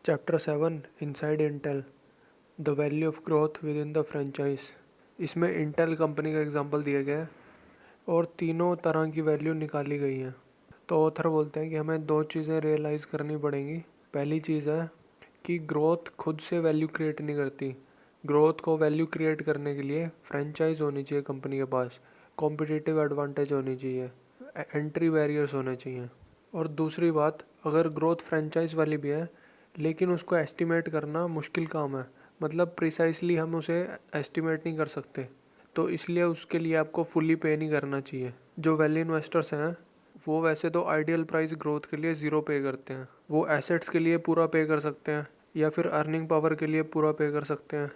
Chapter 7 inside Intel the value of growth with in the franchise. इसमें Intel company का example दिया गया है और तीनों तरह की वैल्यू निकाली गई हैं। तो ऑथर बोलते हैं कि हमें दो चीज़ें रियलाइज़ करनी पड़ेंगी। पहली चीज़ है कि ग्रोथ खुद से वैल्यू क्रिएट नहीं करती। ग्रोथ को वैल्यू क्रिएट करने के लिए फ्रेंचाइज होनी चाहिए कंपनी के पास, कॉम्पिटिटिव एडवांटेज होनी चाहिए, एंट्री बैरियर्स होने चाहिए। और दूसरी बात, अगर ग्रोथ फ्रेंचाइज वाली भी है लेकिन उसको एस्टिमेट करना मुश्किल काम है, मतलब प्रिसाइसली हम उसे एस्टिमेट नहीं कर सकते, तो इसलिए उसके लिए आपको फुली पे नहीं करना चाहिए। जो वैल्यू इन्वेस्टर्स हैं वो वैसे तो आइडियल प्राइस ग्रोथ के लिए ज़ीरो पे करते हैं। वो एसेट्स के लिए पूरा पे कर सकते हैं या फिर अर्निंग पावर के लिए पूरा पे कर सकते हैं।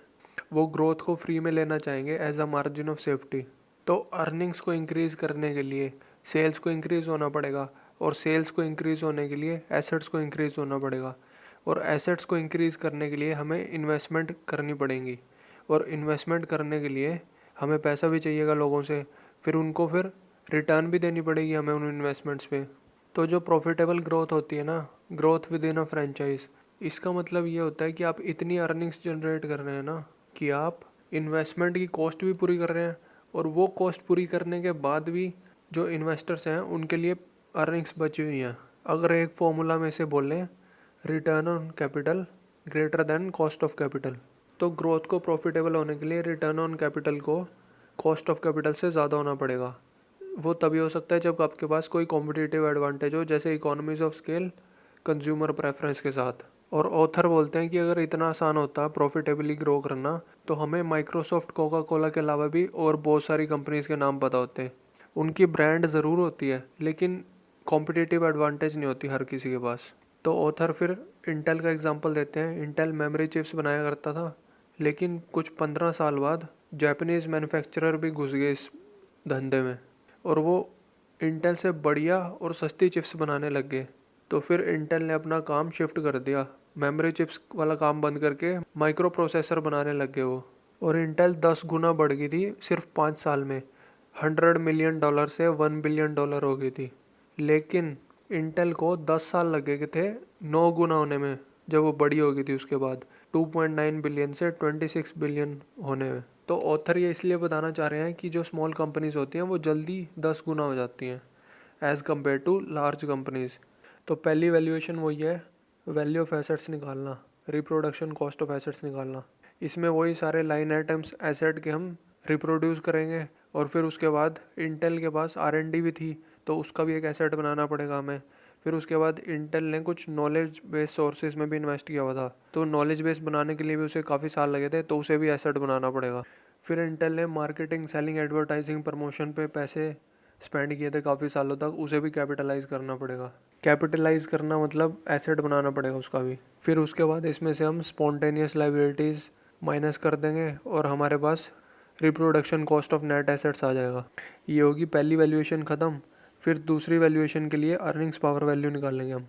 वो ग्रोथ को फ्री में लेना चाहेंगे as a margin of safety. तो अर्निंग्स को इंक्रीज़ करने के लिए सेल्स को इंक्रीज़ होना पड़ेगा और सेल्स को इंक्रीज़ होने के लिए एसेट्स को इंक्रीज़ होना पड़ेगा और एसेट्स को इंक्रीज़ करने के लिए हमें इन्वेस्टमेंट करनी पड़ेगी और इन्वेस्टमेंट करने के लिए हमें पैसा भी चाहिएगा लोगों से, फिर रिटर्न भी देनी पड़ेगी हमें उन इन्वेस्टमेंट्स पे। तो जो प्रॉफिटेबल ग्रोथ होती है ना, growth with in a franchise, इसका मतलब ये होता है कि आप इतनी अर्निंग्स जनरेट कर रहे हैं ना कि आप इन्वेस्टमेंट की कॉस्ट भी पूरी कर रहे हैं और वो कॉस्ट पूरी करने के बाद भी जो इन्वेस्टर्स हैं उनके लिए अर्निंग्स बची हुई हैं। अगर एक फॉर्मूला में से बोलें, return on capital greater than cost of capital, तो ग्रोथ को प्रॉफिटेबल होने के लिए रिटर्न ऑन कैपिटल को कॉस्ट ऑफ कैपिटल से ज़्यादा होना पड़ेगा। वो तभी हो सकता है जब आपके पास कोई कॉम्पिटिटिव एडवांटेज हो, जैसे economies of scale, consumer preference के साथ। और ऑथर बोलते हैं कि अगर इतना आसान होता प्रॉफिटेबली ग्रो करना तो हमें माइक्रोसॉफ्ट, कोका कोला के अलावा भी और बहुत सारी कंपनीज के नाम पता होते हैं। उनकी ब्रांड ज़रूर होती है लेकिन कॉम्पिटिटिव एडवांटेज नहीं होती हर किसी के पास। तो ऑथर फिर इंटेल का एग्जांपल देते हैं। इंटेल मेमोरी चिप्स बनाया करता था लेकिन कुछ 15 साल बाद जापानीज़ मैन्युफैक्चरर भी घुस गए इस धंधे में और वो इंटेल से बढ़िया और सस्ती चिप्स बनाने लग गए। तो फिर इंटेल ने अपना काम शिफ्ट कर दिया, मेमोरी चिप्स वाला काम बंद करके माइक्रो प्रोसेसर बनाने लग गए वो। और इंटेल 10 गुना बढ़ गई थी सिर्फ 5 साल में, $100 मिलियन से $1 बिलियन हो गई थी। लेकिन इंटेल को 10 साल लगे थे 9 गुना होने में, जब वो बड़ी हो गई थी उसके बाद 2.9 बिलियन से 26 बिलियन होने में। तो ऑथर ये इसलिए बताना चाह रहे हैं कि जो स्मॉल कंपनीज होती हैं वो जल्दी 10 गुना हो जाती हैं as compare to large companies. तो पहली वैल्यूएशन वही है, वैल्यू ऑफ एसेट्स निकालना, रिप्रोडक्शन कॉस्ट ऑफ एसेट्स निकालना। इसमें वही सारे लाइन आइटम्स एसेट के हम रिप्रोड्यूस करेंगे और फिर उसके बाद इंटेल के पास R&D भी थी तो उसका भी एक एसेट बनाना पड़ेगा हमें। फिर उसके बाद इंटेल ने कुछ नॉलेज बेस सोर्सेज में भी इन्वेस्ट किया हुआ था, तो नॉलेज बेस बनाने के लिए भी उसे काफ़ी साल लगे थे, तो उसे भी एसेट बनाना पड़ेगा। फिर इंटेल ने मार्केटिंग, सेलिंग, एडवर्टाइजिंग, प्रमोशन पे पैसे स्पेंड किए थे काफ़ी सालों तक, उसे भी कैपिटलाइज करना पड़ेगा। कैपिटलाइज करना मतलब एसेट बनाना पड़ेगा उसका भी। फिर उसके बाद इसमें से हम स्पॉन्टेनियस लायबिलिटीज़ माइनस कर देंगे और हमारे पास reproduction cost of net assets आ जाएगा। ये होगी पहली वैल्यूएशन ख़त्म। फिर दूसरी वैल्यूएशन के लिए अर्निंग्स पावर वैल्यू निकालेंगे हम।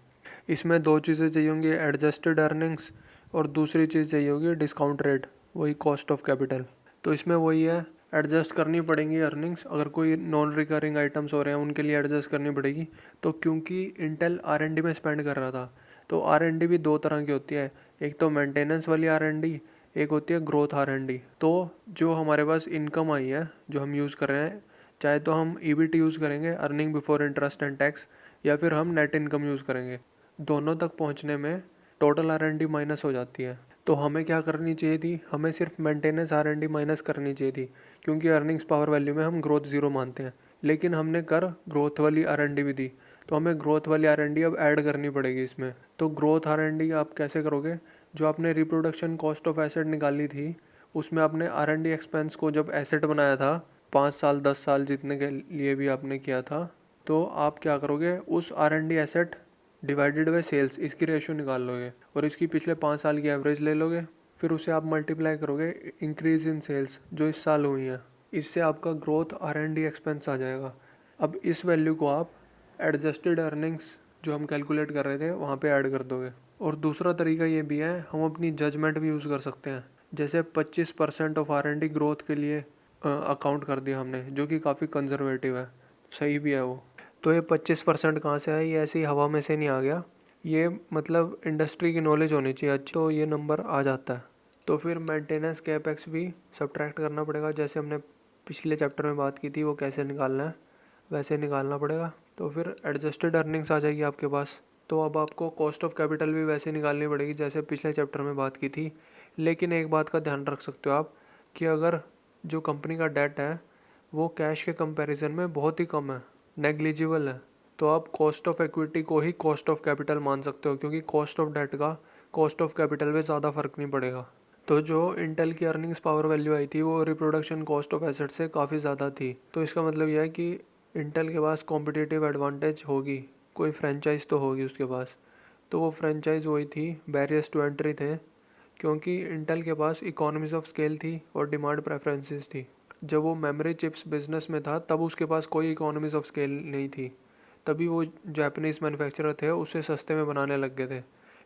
इसमें दो चीज़ें चाहिए होंगी, एडजस्टेड अर्निंग्स और दूसरी चीज़ चाहिए होगी डिस्काउंट रेट, वही कॉस्ट ऑफ कैपिटल। तो इसमें वही है, एडजस्ट करनी पड़ेंगी अर्निंग्स। अगर कोई नॉन रिकरिंग आइटम्स हो रहे हैं उनके लिए एडजस्ट करनी पड़ेगी। तो क्योंकि इंटेल R&D में स्पेंड कर रहा था, तो R&D भी दो तरह की होती है, एक तो मेंटेनेंस वाली R&D, एक होती है ग्रोथ R&D। तो जो हमारे पास इनकम आई है जो हम यूज़ कर रहे हैं, चाहे तो हम EBT यूज़ करेंगे, earning before interest and tax, या फिर हम नेट इनकम यूज़ करेंगे, दोनों तक पहुंचने में टोटल R&D माइनस हो जाती है। तो हमें क्या करनी चाहिए थी, हमें सिर्फ मेंटेनेंस R&D माइनस करनी चाहिए थी, क्योंकि अर्निंग्स पावर वैल्यू में हम ग्रोथ ज़ीरो मानते हैं। लेकिन हमने कर ग्रोथ वाली R&D भी दी, तो हमें ग्रोथ वाली R&D अब ऐड करनी पड़ेगी इसमें। तो ग्रोथ R&D आप कैसे करोगे, जो आपने रिप्रोडक्शन कॉस्ट ऑफ एसेट निकाली थी उसमें आपने R&D एक्सपेंस को जब एसेट बनाया था 5 साल 10 साल जितने के लिए भी आपने किया था, तो आप क्या करोगे, उस R&D asset divided by sales, इसकी रेशो निकाल लोगे और इसकी पिछले 5 साल की एवरेज ले लोगे। फिर उसे आप मल्टीप्लाई करोगे इंक्रीज इन सेल्स जो इस साल हुई हैं, इससे आपका ग्रोथ R&D एक्सपेंस आ जाएगा। अब इस वैल्यू को आप एडजस्टेड अर्निंग्स जो हम कैलकुलेट कर रहे थे वहाँ पे ऐड कर दोगे। और दूसरा तरीका ये भी है, हम अपनी जजमेंट भी यूज़ कर सकते हैं। जैसे 25% ऑफ R&D ग्रोथ के लिए अकाउंट कर दिया हमने, जो कि काफ़ी कंजर्वेटिव है, सही भी है वो। तो ये 25% कहाँ से आया, ये ऐसे ही हवा में से नहीं आ गया। ये मतलब इंडस्ट्री की नॉलेज होनी चाहिए अच्छी, तो ये नंबर आ जाता है। तो फिर मेंटेनेंस कैपेक्स भी सब्ट्रैक्ट करना पड़ेगा, जैसे हमने पिछले चैप्टर में बात की थी वो कैसे निकालना है वैसे निकालना पड़ेगा। तो फिर एडजस्टेड अर्निंग्स आ जाएगी आपके पास। तो अब आपको कॉस्ट ऑफ कैपिटल भी वैसे निकालनी पड़ेगी जैसे पिछले चैप्टर में बात की थी। लेकिन एक बात का ध्यान रख सकते हो आप कि अगर जो कंपनी का डेट है वो कैश के कंपैरिजन में बहुत ही कम है, नेग्लिजिबल है, तो आप कॉस्ट ऑफ इक्विटी को ही कॉस्ट ऑफ कैपिटल मान सकते हो, क्योंकि कॉस्ट ऑफ डेट का कॉस्ट ऑफ कैपिटल में ज़्यादा फर्क नहीं पड़ेगा। तो जो इंटेल की अर्निंग्स पावर वैल्यू आई थी वो रिप्रोडक्शन कॉस्ट ऑफ एसेट से काफ़ी ज़्यादा थी। तो इसका मतलब यह है कि इंटेल के पास कॉम्पिटिटिव एडवांटेज होगी, कोई फ्रेंचाइज तो होगी उसके पास। तो वो फ्रेंचाइज वही थी, बैरियर्स टू एंट्री थे, क्योंकि इंटेल के पास इकोनॉमीज ऑफ स्केल थी और डिमांड प्रेफरेंसेस थी। जब वो मेमोरी चिप्स बिजनेस में था तब उसके पास कोई इकोनॉमीज ऑफ स्केल नहीं थी, तभी वो जापानीज़ मैन्युफैक्चरर थे उससे सस्ते में बनाने लग गए थे।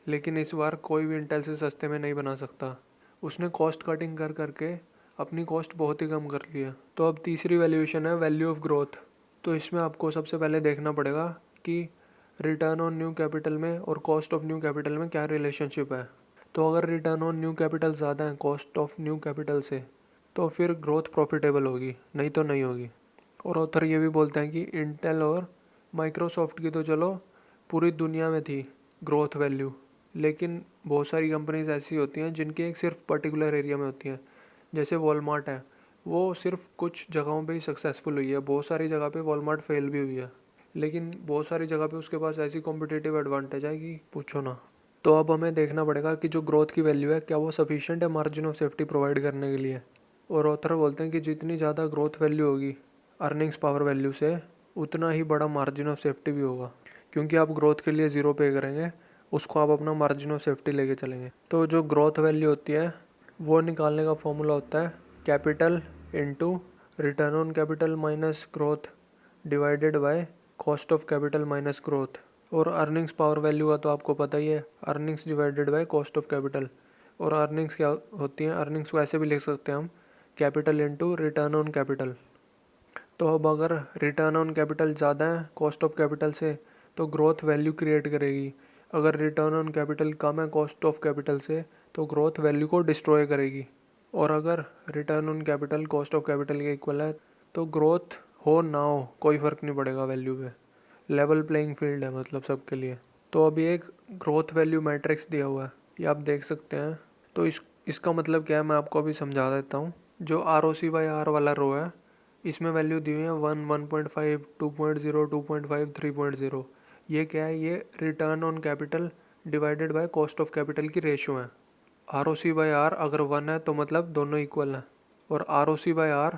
लेकिन इस बार कोई भी इंटेल से सस्ते में नहीं बना सकता, उसने कॉस्ट कटिंग कर करके अपनी कॉस्ट बहुत ही कम कर लिया। तो अब तीसरी वैल्यूएशन है वैल्यू ऑफ ग्रोथ। तो इसमें आपको सबसे पहले देखना पड़ेगा कि रिटर्न ऑन न्यू कैपिटल में और कॉस्ट ऑफ न्यू कैपिटल में क्या रिलेशनशिप है। तो अगर रिटर्न ऑन न्यू कैपिटल ज़्यादा है कॉस्ट ऑफ न्यू कैपिटल से तो फिर ग्रोथ प्रॉफिटेबल होगी, नहीं तो नहीं होगी। और ऑथर ये भी बोलते हैं कि इंटेल और माइक्रोसॉफ्ट की तो चलो पूरी दुनिया में थी ग्रोथ वैल्यू, लेकिन बहुत सारी कंपनीज ऐसी होती हैं जिनकी एक सिर्फ पर्टिकुलर एरिया में होती हैं। जैसे वॉलमार्ट है, वो सिर्फ कुछ जगहों पे ही सक्सेसफुल हुई है, बहुत सारी जगह पे वॉलमार्ट फेल भी हुई है, लेकिन बहुत सारी जगह पे उसके पास ऐसी कॉम्पिटिटिव एडवांटेज है कि पूछो ना। तो अब हमें देखना पड़ेगा कि जो ग्रोथ की वैल्यू है क्या वो सफिशिएंट है मार्जिन ऑफ सेफ्टी प्रोवाइड करने के लिए। और ऑथर बोलते हैं कि जितनी ज़्यादा ग्रोथ वैल्यू होगी अर्निंग्स पावर वैल्यू से उतना ही बड़ा मार्जिन ऑफ सेफ्टी भी होगा, क्योंकि आप ग्रोथ के लिए ज़ीरो पे करेंगे, उसको आप अपना मार्जिन ऑफ सेफ्टी लेके चलेंगे। तो जो ग्रोथ वैल्यू होती है वो निकालने का फॉर्मूला होता है capital into return on capital minus growth divided by cost of capital minus growth. और अर्निंग्स पावर वैल्यू का तो आपको पता ही है, earnings divided by cost of capital. और अर्निंग्स क्या होती हैं, अर्निंग्स को ऐसे भी लिख सकते हैं हम capital into return on capital. तो अब अगर रिटर्न ऑन कैपिटल ज़्यादा है कॉस्ट ऑफ कैपिटल से तो ग्रोथ वैल्यू क्रिएट करेगी, अगर रिटर्न ऑन कैपिटल कम है कॉस्ट ऑफ कैपिटल से तो ग्रोथ वैल्यू को डिस्ट्रॉय करेगी। और अगर return on capital cost of capital के इक्वल है तो ग्रोथ हो ना हो कोई फ़र्क नहीं पड़ेगा वैल्यू पे, लेवल प्लेइंग फील्ड है मतलब सबके लिए। तो अभी एक ग्रोथ वैल्यू मैट्रिक्स दिया हुआ है, ये आप देख सकते हैं। तो इसका मतलब क्या है मैं आपको अभी समझा देता हूँ। जो ROC/R वाला रो है इसमें वैल्यू दी हुई है 1, 1.5, 2.0, 2.5, 3.0। ये क्या है, ये return on capital divided by cost of capital की रेशियो है। ROC/R अगर 1 है तो मतलब दोनों इक्वल हैं, और ROC/R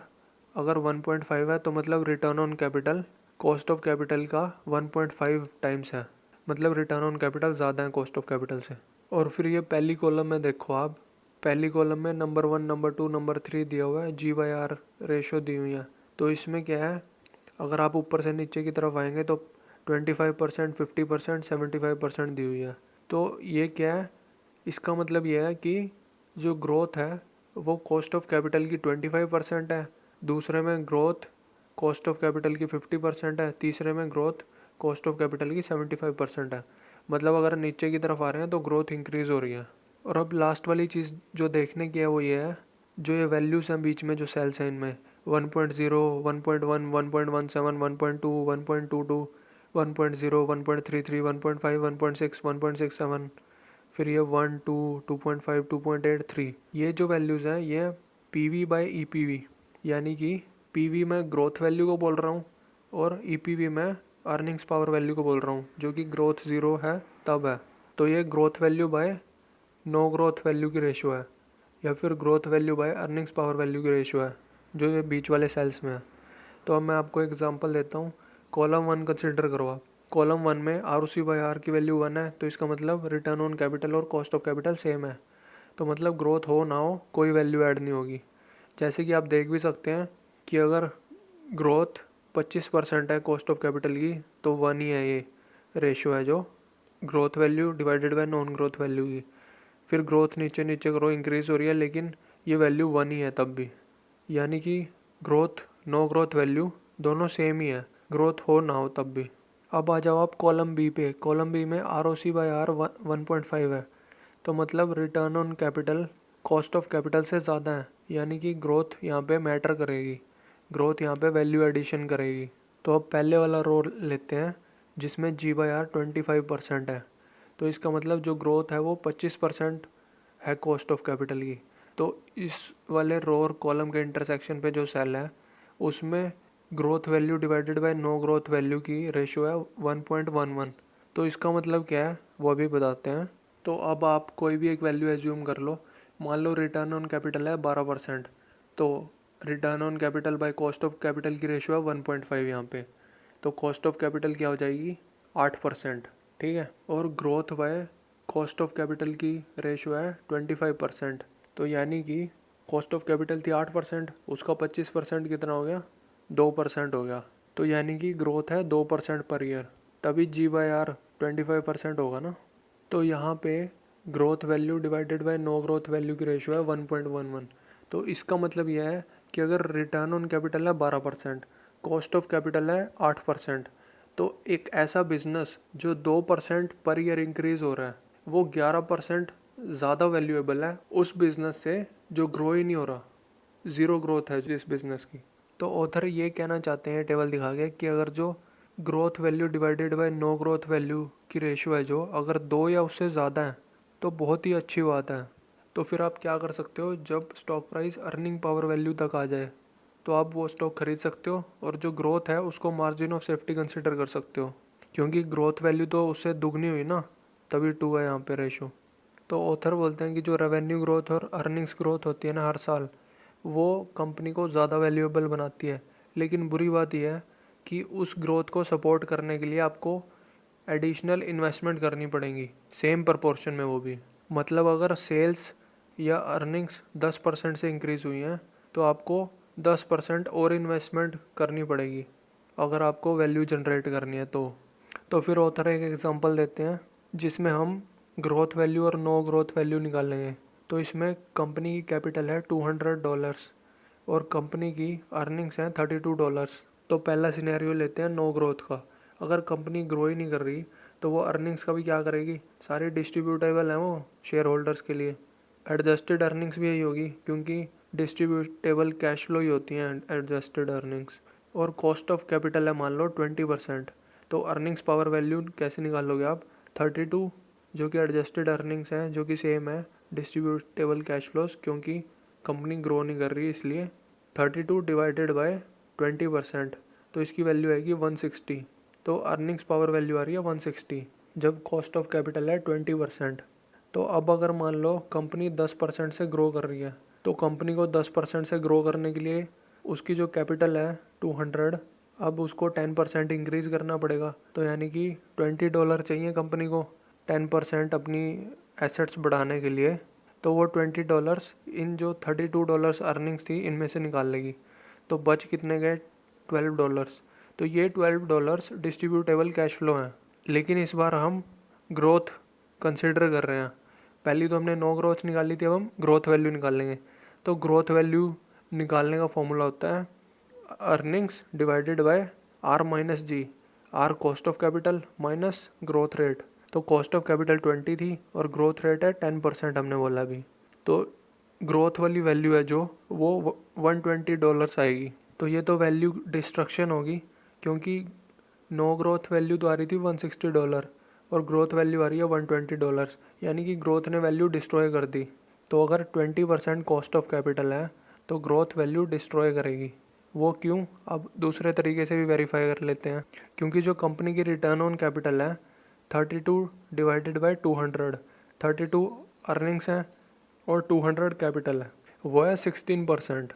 अगर 1.5 है तो मतलब return on capital cost of capital का 1.5 टाइम्स है, मतलब रिटर्न ऑन कैपिटल ज़्यादा है कॉस्ट ऑफ कैपिटल से। और फिर ये पहली कॉलम में देखो आप, पहली कॉलम में नंबर 1, नंबर 2, नंबर 3 दिया हुआ है, G/R रेशो दी हुई है। तो इसमें क्या है, अगर आप ऊपर से नीचे की तरफ आएंगे तो 25%, 50%, 75% दी हुई है। तो ये क्या है, इसका मतलब ये है कि जो ग्रोथ है वो कॉस्ट ऑफ कैपिटल की 25% है, दूसरे में ग्रोथ कॉस्ट ऑफ कैपिटल की 50% है, तीसरे में ग्रोथ कॉस्ट ऑफ कैपिटल की 75% है। मतलब अगर नीचे की तरफ आ रहे हैं तो ग्रोथ इंक्रीज़ हो रही है। और अब लास्ट वाली चीज़ जो देखने की है वो ये है, जो ये वैल्यूज़ हैं बीच में जो सेल्स हैं इनमें 1.0, 1.1, 1.17, 1.2, 1.22, 1.0, 1.33, 1.5, 1.6, 1.67, फिर ये 1, 2, 2.5, 2.8, 3, ये जो वैल्यूज़ हैं ये PV/EPV, यानी कि PV में ग्रोथ वैल्यू को बोल रहा हूँ और EPV में अर्निंग्स पावर वैल्यू को बोल रहा हूँ, जो कि ग्रोथ 0 है तब है। तो ये growth value by no growth value की रेशियो है, या फिर growth value by earnings power value की रेशियो है, जो ये बीच वाले सेल्स में है। तो अब मैं आपको एग्जांपल देता हूँ। कॉलम 1 कंसिडर करो आप, कॉलम 1 में ROC/R की वैल्यू 1 है, तो इसका मतलब रिटर्न ऑन कैपिटल और कॉस्ट ऑफ कैपिटल सेम है, तो मतलब ग्रोथ हो ना हो कोई वैल्यू ऐड नहीं होगी। जैसे कि आप देख भी सकते हैं कि अगर ग्रोथ 25% है कॉस्ट ऑफ कैपिटल की तो 1 ही है, ये रेशियो है जो growth value divided bye non growth value की। फिर ग्रोथ नीचे नीचे करो इंक्रीज़ हो रही है, लेकिन ये वैल्यू 1 ही है तब भी, यानी कि ग्रोथ नो ग्रोथ वैल्यू दोनों सेम ही है, ग्रोथ हो ना हो तब भी। अब आ जाओ आप कॉलम बी पे। कॉलम बी में R O C by R 1.5 है, तो मतलब return on capital cost of capital से ज़्यादा है, यानी कि ग्रोथ यहाँ पे मैटर करेगी, ग्रोथ यहाँ पे वैल्यू एडिशन करेगी। तो अब पहले वाला रो लेते हैं जिसमें जी बाई आर 25% है, तो इसका मतलब जो ग्रोथ है वो 25% है कॉस्ट ऑफ कैपिटल की। तो इस वाले रो और कॉलम के इंटरसेक्शन पे जो सेल है उसमें growth value divided by no growth value की रेशियो है 1.11। तो इसका मतलब क्या है वो भी बताते हैं। तो अब आप कोई भी एक वैल्यू एज्यूम कर लो, मान लो रिटर्न ऑन कैपिटल है 12%, तो return on capital by cost of capital की रेशियो है 1.5 यहाँ पे, तो कॉस्ट ऑफ कैपिटल क्या हो जाएगी 8%, ठीक है। और growth by cost of capital की रेशियो है 25%, तो यानी कि कॉस्ट ऑफ कैपिटल थी 8%, उसका 25% कितना हो गया 2% हो गया, तो यानी कि ग्रोथ है 2% पर ईयर, तभी जी बाई आर 25% होगा ना। तो यहाँ पे growth value divided by no growth value की रेशियो है 1.11। तो इसका मतलब यह है कि अगर रिटर्न ऑन कैपिटल है 12%, कॉस्ट ऑफ कैपिटल है 8%, तो एक ऐसा बिजनेस जो 2% पर ईयर इंक्रीज हो रहा है वो 11% ज़्यादा वैल्यूएबल है उस बिज़नेस से जो ग्रो ही नहीं हो रहा, ज़ीरो ग्रोथ है जिस बिज़नेस की। तो ऑथर ये कहना चाहते हैं टेबल दिखा के कि अगर जो growth value divided by no growth value की रेशियो है जो अगर 2 या उससे ज़्यादा है तो बहुत ही अच्छी बात है। तो फिर आप क्या कर सकते हो, जब stock price earning power value तक आ जाए तो आप वो स्टॉक खरीद सकते हो, और जो ग्रोथ है उसको मार्जिन ऑफ सेफ्टी कंसिडर कर सकते हो, क्योंकि ग्रोथ वैल्यू तो उससे दुगनी हुई ना, तभी 2 है यहाँ पे रेशो। तो ऑथर बोलते हैं कि जो रेवेन्यू ग्रोथ और अर्निंग्स ग्रोथ होती है ना हर साल, वो कंपनी को ज़्यादा वैल्यूएबल बनाती है, लेकिन बुरी बात यह है कि उस ग्रोथ को सपोर्ट करने के लिए आपको एडिशनल इन्वेस्टमेंट करनी पड़ेंगी सेम प्रपोर्शन में, वो भी मतलब अगर सेल्स या अर्निंग्स 10% से इंक्रीज़ हुई हैं तो आपको 10% और इन्वेस्टमेंट करनी पड़ेगी अगर आपको वैल्यू जनरेट करनी है तो फिर ऑथर एक एग्जांपल देते हैं जिसमें हम ग्रोथ वैल्यू और नो ग्रोथ वैल्यू निकालेंगे। तो इसमें कंपनी की कैपिटल है $200 और कंपनी की अर्निंग्स हैं $32। तो पहला सिनेरियो लेते हैं नो ग्रोथ का। अगर कंपनी ग्रो ही नहीं कर रही तो वो अर्निंग्स का भी क्या करेगी, सारी डिस्ट्रीब्यूटेबल हैं वो शेयर होल्डर्स के लिए। एडजस्टेड अर्निंग्स भी यही होगी क्योंकि डिस्ट्रीब्यूटेबल कैश फ्लो ही होती हैं एडजस्टेड अर्निंग्स। और कॉस्ट ऑफ कैपिटल है मान लो 20%, तो अर्निंग्स पावर वैल्यू कैसे निकालोगे आप 32 जो कि एडजस्टेड अर्निंग्स हैं जो कि सेम है डिस्ट्रीब्यूटेबल कैश फ्लोज, क्योंकि कंपनी ग्रो नहीं कर रही इसलिए 32 डिवाइडेड बाय 20%, तो इसकी वैल्यू आएगी 160। तो अर्निंग्स पावर वैल्यू आ रही है 160 जब कॉस्ट ऑफ कैपिटल है 20%। तो अब अगर मान लो कंपनी 10% से ग्रो कर रही है, तो कंपनी को 10% से ग्रो करने के लिए उसकी जो कैपिटल है 200, अब उसको 10% इंक्रीज़ करना पड़ेगा, तो यानी कि $20 चाहिए कंपनी को 10% अपनी एसेट्स बढ़ाने के लिए। तो वो $20 इन जो $32 अर्निंग्स थी इनमें से निकाल लेगी, तो बच कितने गए $12। तो ये $12 डिस्ट्रीब्यूटेबल कैश फ्लो हैं, लेकिन इस बार हम ग्रोथ कंसिडर कर रहे हैं। पहली तो हमने नो ग्रोथ निकाली थी, अब हम ग्रोथ वैल्यू निकाल लेंगे। तो ग्रोथ वैल्यू निकालने का फॉर्मूला होता है earnings divided by R minus G, R cost of capital minus growth rate. तो कॉस्ट ऑफ कैपिटल 20 थी और ग्रोथ रेट है 10% हमने बोला अभी, तो ग्रोथ वाली वैल्यू है जो वो $120 आएगी। तो ये तो वैल्यू डिस्ट्रक्शन होगी क्योंकि नो ग्रोथ वैल्यू तो आ रही थी $160 और ग्रोथ वैल्यू आ रही है $120, यानी कि ग्रोथ ने वैल्यू डिस्ट्रॉय कर दी। तो अगर 20% कॉस्ट ऑफ कैपिटल है तो ग्रोथ वैल्यू डिस्ट्रॉय करेगी। वो क्यों, अब दूसरे तरीके से भी वेरीफाई कर लेते हैं। क्योंकि जो कंपनी की रिटर्न ऑन कैपिटल है 32 डिवाइडेड बाय 200, 32 अर्निंग्स हैं और 200 कैपिटल है, वो है 16%।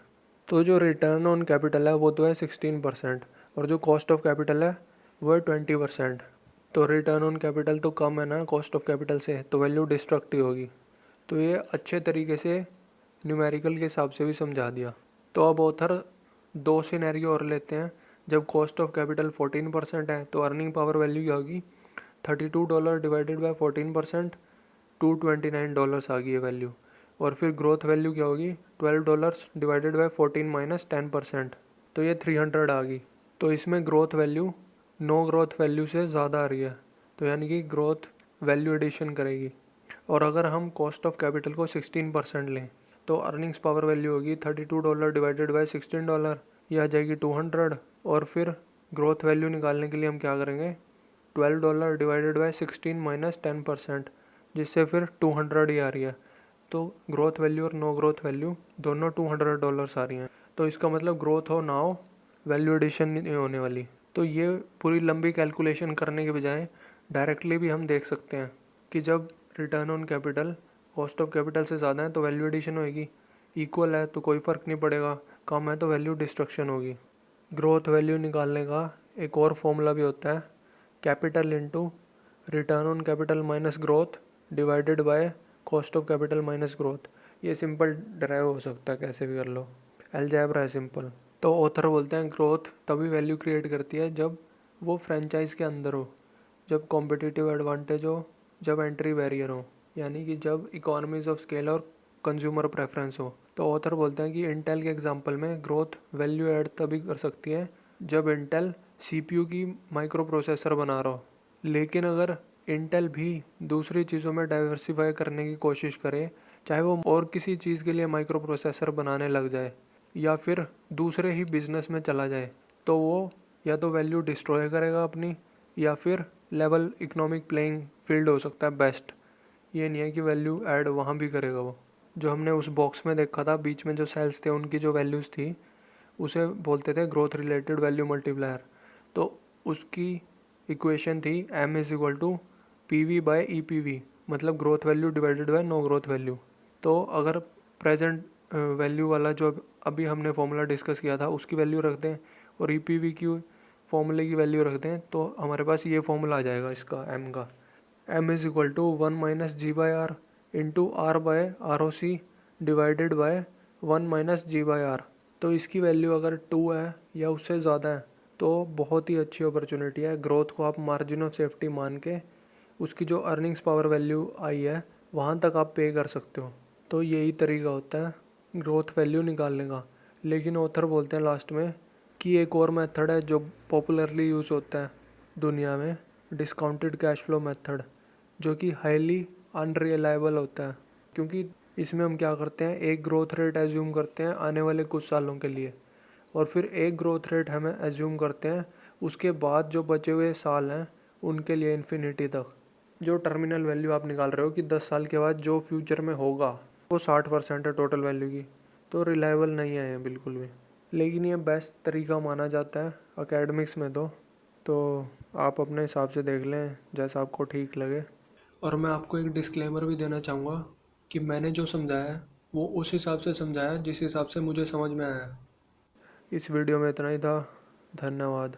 तो जो रिटर्न ऑन कैपिटल है वो तो है 16% और जो कॉस्ट ऑफ कैपिटल है वो है 20%। तो रिटर्न ऑन कैपिटल तो कम है ना कॉस्ट ऑफ कैपिटल से, तो वैल्यू डिस्ट्रक्टिव होगी। तो ये अच्छे तरीके से न्यूमेरिकल के हिसाब से भी समझा दिया। तो अब ऑथर दो सिनेरियो और लेते हैं। जब कॉस्ट ऑफ कैपिटल 14% है तो अर्निंग पावर वैल्यू क्या होगी, $32 डिवाइडेड बाय 14%, $229 आ गई है वैल्यू। और फिर ग्रोथ वैल्यू क्या होगी, $12 डिवाइडेड बाय 14 माइनस 10%, तो ये 300 आ गई। तो इसमें growth value no growth value से ज़्यादा आ रही है, तो यानी कि ग्रोथ वैल्यू एडिशन करेगी। और अगर हम कॉस्ट ऑफ कैपिटल को 16% लें तो अर्निंग्स पावर वैल्यू होगी $32 डिवाइडेड बाय $16, ये आ जाएगी 200। और फिर ग्रोथ वैल्यू निकालने के लिए हम क्या करेंगे, $12 डिवाइडेड बाय 16 माइनस 10%, जिससे फिर 200 ही आ रही है। तो ग्रोथ वैल्यू और नो ग्रोथ वैल्यू दोनों $200 आ रही हैं। तो इसका मतलब ग्रोथ हो ना हो वैल्यू एडिशन नहीं होने वाली। तो ये पूरी लंबी कैलकुलेशन करने के बजाय डायरेक्टली भी हम देख सकते हैं कि जब return on capital cost of capital से ज़्यादा है तो वैल्यू एडिशन होगी, इक्वल है तो कोई फ़र्क नहीं पड़ेगा, कम है तो वैल्यू डिस्ट्रक्शन होगी। ग्रोथ वैल्यू निकालने का एक और फॉर्मूला भी होता है, capital into return on capital minus growth divided by cost of capital minus growth. ये सिंपल ड्राइव हो सकता है, कैसे भी कर लो, अलजेब्रा है सिंपल। तो ऑथर बोलते हैं ग्रोथ तभी वैल्यू क्रिएट करती है जब वो फ्रेंचाइज के अंदर हो, जब कॉम्पिटिटिव एडवांटेज हो, जब एंट्री बैरियर हो, यानी कि जब इकोनॉमीज ऑफ स्केल और कंज्यूमर प्रेफरेंस हो। तो ऑथर बोलते हैं कि इंटेल के एग्जांपल में ग्रोथ वैल्यू ऐड तभी कर सकती है जब इंटेल सीपीयू की माइक्रो प्रोसेसर बना रहा हो। लेकिन अगर इंटेल भी दूसरी चीज़ों में डाइवर्सिफाई करने की कोशिश करे, चाहे वो और किसी चीज़ के लिए माइक्रो प्रोसेसर बनाने लग जाए या फिर दूसरे ही बिजनेस में चला जाए, तो वो या तो वैल्यू डिस्ट्रॉय करेगा अपनी, या फिर लेवल इकोनॉमिक प्लेइंग फील्ड हो सकता है बेस्ट। ये नहीं है कि वैल्यू ऐड वहाँ भी करेगा वो। जो हमने उस बॉक्स में देखा था बीच में जो सेल्स थे उनकी जो वैल्यूज़ थी उसे बोलते थे ग्रोथ रिलेटेड वैल्यू मल्टीप्लायर। तो उसकी इक्वेशन थी M=PV/EPV, मतलब growth value divided by no growth value. तो अगर प्रेजेंट वैल्यू वाला जो अभी हमने फॉर्मूला डिस्कस किया था उसकी वैल्यू रख दें और EPV की फॉर्मूले की वैल्यू रख दें तो हमारे पास ये फॉर्मूला आ जाएगा इसका M का, M=1 - G/R into R/ROC divided by 1 - G/R। तो इसकी वैल्यू अगर 2 है या उससे ज़्यादा है तो बहुत ही अच्छी अपॉर्चुनिटी है, ग्रोथ को आप मार्जिन ऑफ सेफ्टी मान के उसकी जो अर्निंग्स पावर वैल्यू आई है वहाँ तक आप पे कर सकते हो। तो यही तरीका होता है ग्रोथ वैल्यू निकालने का। लेकिन ऑथर बोलते हैं लास्ट में कि एक और मेथड है जो पॉपुलरली यूज़ होता है दुनिया में, डिस्काउंटेड कैश फ्लो मेथड, जो कि हाईली अनरिलायबल होता है। क्योंकि इसमें हम क्या करते हैं, एक ग्रोथ रेट एज्यूम करते हैं आने वाले कुछ सालों के लिए, और फिर एक ग्रोथ रेट हमें एज्यूम करते हैं उसके बाद जो बचे हुए साल हैं उनके लिए इन्फिनिटी तक। जो टर्मिनल वैल्यू आप निकाल रहे हो कि 10 साल के बाद जो फ्यूचर में होगा वो 60% है टोटल वैल्यू की, तो रिलायबल नहीं है ये बिल्कुल भी। लेकिन ये बेस्ट तरीका माना जाता है एकेडमिक्स में। तो आप अपने हिसाब से देख लें जैसा आपको ठीक लगे। और मैं आपको एक डिस्क्लेमर भी देना चाहूँगा कि मैंने जो समझाया है वो उस हिसाब से समझाया जिस हिसाब से मुझे समझ में आया। इस वीडियो में इतना ही था। धन्यवाद।